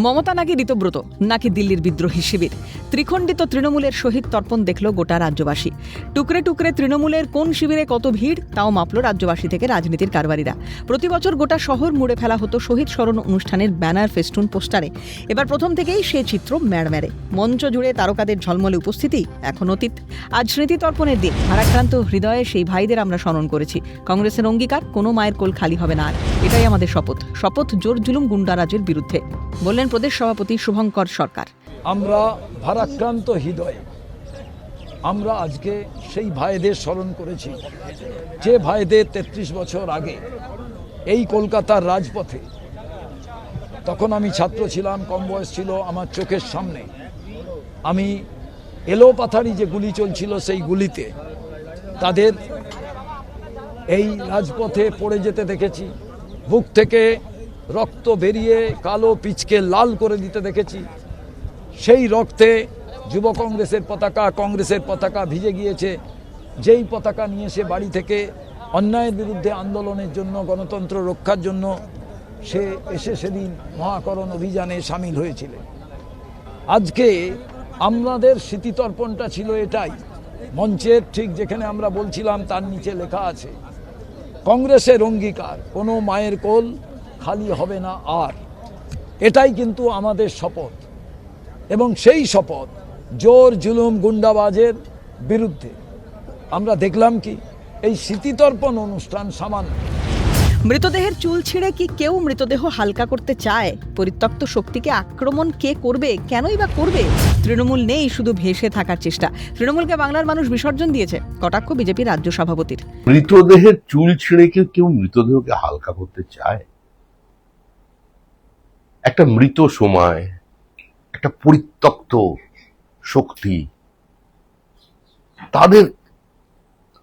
মমতা নাকি ঋতব্রত, নাকি দিল্লির বিদ্রোহী শিবির। ত্রিখণ্ডিত তৃণমূলের শহীদ তর্পণ দেখল গোটা রাজ্যবাসী। টুকরে টুকরে তৃণমূলের কোন শিবিরে কত ভিড় তাও মাপল রাজ্যবাসী থেকে রাজনীতির কারবারিরা। প্রতি বছর গোটা শহর মুড়ে ফেলা হতো শহীদ স্মরণ অনুষ্ঠানের ব্যানার, ফেস্টুন, পোস্টারে। এবার প্রথম থেকেই সে চিত্র ম্যাড়ম্যাড়ে। মঞ্চ জুড়ে তারকাদের ঝলমলে উপস্থিতি এখন অতীত। আজ স্মৃতি তর্পণের দিন। ভারাক্রান্ত হৃদয়ে সেই ভাইদের আমরা স্মরণ করেছি। কংগ্রেসের অঙ্গীকার, কোনো মায়ের কোল খালি হবে না আর। এটাই আমাদের শপথ জোর জুলুম গুন্ডারাজের বিরুদ্ধে, বললেন প্রদেশ সভাপতি শুভঙ্কর সরকার। আমরা ভারাক্রান্ত হৃদয়ে আমরা আজকে সেই ভাইদের স্মরণ করেছি, যে ভাইদের 33 বছর আগে এই কলকাতার রাজপথে, তখন আমি ছাত্র ছিলাম, কম বয়স ছিল, আমার চোখের সামনে আমি এলোপাথারি যে গুলি চলছিল সেই গুলিতে তাদের এই রাজপথে পড়ে যেতে দেখেছি। বুক থেকে রক্ত বেরিয়ে কালো পিচকে লাল করে দিতে দেখেছি। সেই রক্তে যুব কংগ্রেসের পতাকা ভিজে গিয়েছে। যেই পতাকা নিয়ে সে বাড়ি থেকে অন্যায়ের বিরুদ্ধে আন্দোলনের জন্য, গণতন্ত্র রক্ষার জন্য সে এসে সেদিন মহাকরণ অভিযানে সামিল হয়েছিলেন। আজকে আমাদের স্মৃতিতর্পণটা ছিল এটাই। মঞ্চের ঠিক যেখানে আমরা বলছিলাম তার নিচে লেখা আছে, কংগ্রেসের অঙ্গীকার, কোনো মায়ের কোল খালি হবে না আর। এটাই কিন্তু আমাদের শপথ, এবং সেই শপথ জোর জুলুম গুন্ডাবাজের বিরুদ্ধে। আমরা দেখলাম কি এই স্মৃতিতর্পণ অনুষ্ঠান সামান্য। মৃতদেহের চুল ছিঁড়ে কি কেউ মৃতদেহ হালকা করতে চায়? পরিত্যক্ত শক্তিকে আক্রমণ কে করবে, কেনই বা করবে? তৃণমূল নেই, শুধু ভেসে থাকার চেষ্টা। তৃণমূলকে বাংলার মানুষ বিসর্জন দিয়েছে, কটাক্ষ বিজেপি রাজ্য সভাপতির। মৃতদেহের চুল ছিঁড়ে কেউ মৃতদেহকে হালকা করতে চায়? একটা মৃত সময়, একটা পরিত্যক্ত শক্তি, তাদের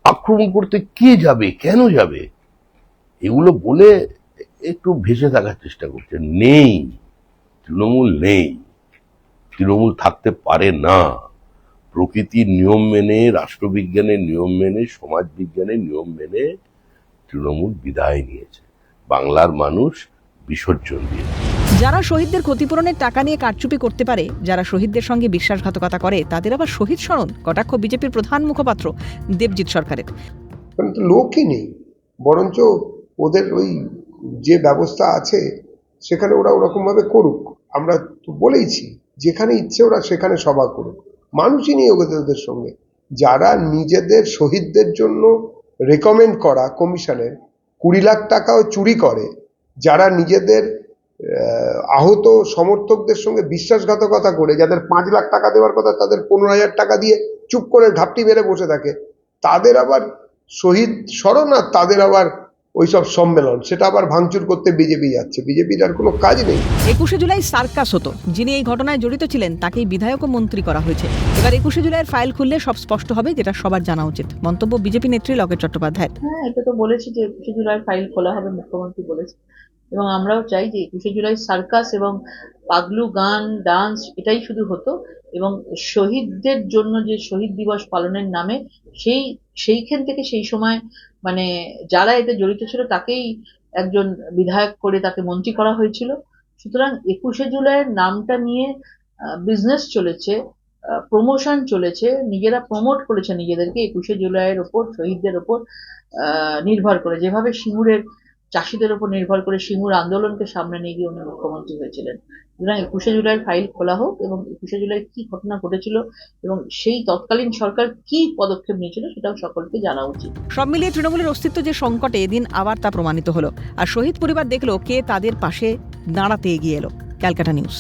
আক্রমণ করতে কে যাবে, কেন যাবে? এগুলো বলে একটু ভেসে থাকার চেষ্টা করছে। নেই, তৃণমূল নেই, তৃণমূল থাকতে পারে না। প্রকৃতির নিয়ম মেনে, রাষ্ট্রবিজ্ঞানের নিয়ম মেনে, সমাজ বিজ্ঞানের নিয়ম মেনে তৃণমূল বিদায় নিয়েছে। বাংলার মানুষ বিসর্জন দিয়েছে। যারা শহীদদের ক্ষতিপূরণের টাকা নিয়ে কারচুপি করতে পারে, যারা শহীদদের সঙ্গে বিশ্বাসঘাতকতা করে, তাদের আবার শহীদ স্মরণ, কটাক্ষ বিজেপির প্রধান মুখপাত্র দেবজিৎ সরকারের। লোকই নেই, বরঞ্চ ওদের ওই যে ব্যবস্থা আছে সেখানে ওরা ওরকমভাবে করুক। আমরা তো বলেইছি, যেখানে ইচ্ছে ওরা সেখানে সভা করুক, মানুষই নেই ওদের সঙ্গে। যারা নিজেদের শহীদদের জন্য রেকমেন্ড করা কমিশনের 20 লাখ টাকাও চুরি করে, যারা নিজেদের আহত সমর্থকদের সঙ্গে বিশ্বাসঘাতকতা করে, যাদের 5 লাখ টাকা দেওয়ার কথা তাদের 15,000 টাকা দিয়ে চুপ করে ঘাপটি মেরে বসে থাকে, তাদের আবার শহীদ স্মরণ আর তাদের আবার ওইসব সম্মেলন, সেটা আবার ভাঙচুর করতে বিজেপি যাচ্ছে। বিজেপির আর কোনো কাজ নেই। 21শে জুলাই সার্কাস হতো, যিনি এই ঘটনায় জড়িত ছিলেন তাকেই বিধায়ক ও মন্ত্রী করা হয়েছে। এবার 21শে জুলাইয়ের ফাইল খুললে সব স্পষ্ট হবে, যেটা সবার জানা উচিত। মন্তব্য বিজেপি নেত্রী লকেট চট্টোপাধ্যায়ের। হ্যাঁ, এটা তো বলেছি যে 21শে জুলাই ফাইল খোলা হবে, মুখ্যমন্ত্রী বলেছে। এবং আমরাও চাই যে 21শে জুলাই সার্কাস এবং পাগলু গান, ডান্স এটাই শুধু হতো, এবং শহীদদের জন্য যে শহীদ দিবস পালনের নামে সেইখান থেকে সেই সময় মানে যারা এতে জড়িত ছিল তাকেই একজন বিধায়ক করে তাকে মন্ত্রী করা হয়েছিল। সুতরাং 21শে জুলাইয়ের নামটা নিয়ে বিজনেস চলেছে, প্রমোশন চলেছে, নিজেরা প্রমোট করেছে নিজেদেরকে 21শে জুলাইয়ের ওপর, শহীদদের ওপর নির্ভর করে। যেভাবে সিঙ্গুরের চাষিদের উপর নির্ভর করে সিঙ্গুর আন্দোলনকে সামনে নিয়ে গিয়ে উনি মুখ্যমন্ত্রী হয়েছিলেন। সুতরাং 21শে জুলাইয়ের ফাইল খোলা হোক, এবং 21শে জুলাই কি ঘটনা ঘটেছিল এবং সেই তৎকালীন সরকার কি পদক্ষেপ নিয়েছিল সেটাও সকলকে জানা উচিত। সব মিলিয়ে তৃণমূলের অস্তিত্ব যে সংকটে, এদিন আবার তা প্রমাণিত হলো। আর শহীদ পরিবার দেখলো কে তাদের পাশে দাঁড়াতে এগিয়ে এলো। ক্যালকাটা নিউজ।